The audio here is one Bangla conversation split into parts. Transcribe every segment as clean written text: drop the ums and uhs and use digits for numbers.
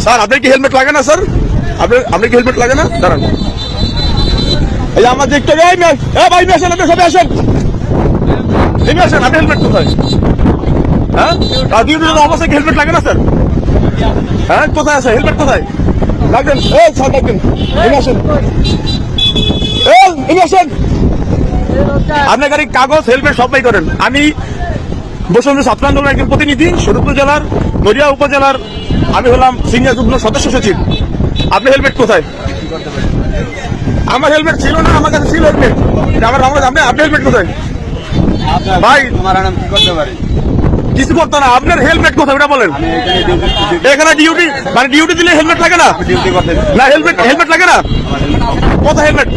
স্যার আপনার কি হেলমেট লাগে না স্যার? আপনার কি হেলমেট লাগে না? দাঁড়ান, এই আমার দেখতে ভাই মেয়ে আসেন, আপনি সবাই আসেন, নেমে আসেন। আপনি হেলমেট কোথায়? হ্যাঁ, অবস্থায় কি হেলমেট লাগে না স্যার? হ্যাঁ, কোথায় আছে হেলমেট? কোথায় লাগবেন? স্যার লাগবেন, নেমে আসেন, নেমে আসেন। আপনার গাড়ি কাগজ হেলমেট সবাই করেন। আমি বসুন্ধরা ছাত্র আন্দোলনের একজন প্রতিনিধি, শরীয়তপুর জেলার নড়িয়া উপজেলার। আমি হলাম সিনিয়র যুগ্ম সদস্য সচিব। আপনি হেলমেট কোথায়? আমার হেলমেট ছিল না, আমার কাছে ছিল হেলমেট। আপনি হেলমেট কোথায় ভাই? কি করতে পারি? কিছু করতো না। আপনার হেলমেট কোথায় ওটা বলেন। এখানে ডিউটি, মানে ডিউটি দিলে হেলমেট লাগে না? না, হেলমেট লাগে না। কোথায় হেলমেট?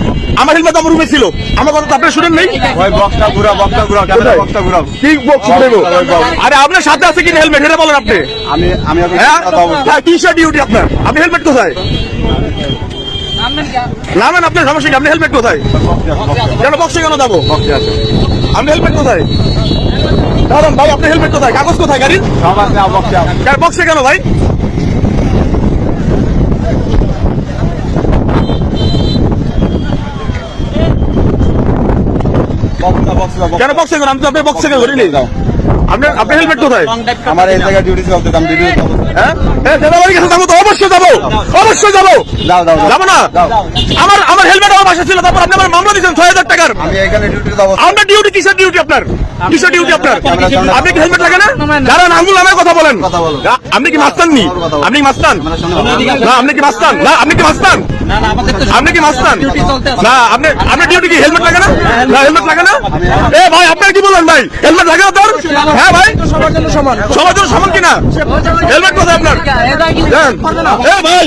আমার হেলমেট আমার রুমে ছিল। আমার কথা আপনার শুনেন নেই? আরে আপনার সাথে আছে কিনা হেলমেট এটা বলেন আপনি। কিসের ডিউটি আপনার? আপনি হেলমেট কোথায়? নামেন আপনার সমস্যা কি? আপনি হেলমেট কোথায়? কেন বক্সে কেন যাবো? আপনি হেলমেট কোথায়? দাঁড়ান ভাই, আপনি হেলমেট কোথায়? কাগজ কোথায় গাড়ির? বক্সে কেন ভাই? কেন বক্সে কেন? আমি তো আপনার বক্সে কেন ধরিনি। আপনি হেলমেট কোথায়? আমার এই জায়গায় ডিউটি চলতে, আমি ডিউটি যাবো। হ্যাঁ, যাবো তো, অবশ্যই যাবো, অবশ্যই যাবো। যাবো না? আমার হেলমেট আমার বাসা ছিল, তারপর আপনি আমার মামলা দিচ্ছেন 6,000 টাকার। আমি এখানে ডিউটি যাবো। আপনার ডিউটি কিসের ডিউটি আপনার? কিসের ডিউটি আপনার? আপনি কি হেলমেট লাগে না? যারা আঙ্গুল নামে কথা বলেন। আপনি কি মাস্তান নি? আপনি কি মাস্তান? না, আপনি কি মাস্তান? না, আপনি কি মাস্তান? আপনি কি মাস্তান? না, আপনার ডিউটি কি হেলমেট লাগে না? না, হেলমেট লাগে না? ভাই আপনার কি বলেন ভাই? হেলমেট লাগে না তোর? হ্যাঁ ভাই, সবার জন্য সমান কিনা? হেলমেট কোথায় আপনার? ভাই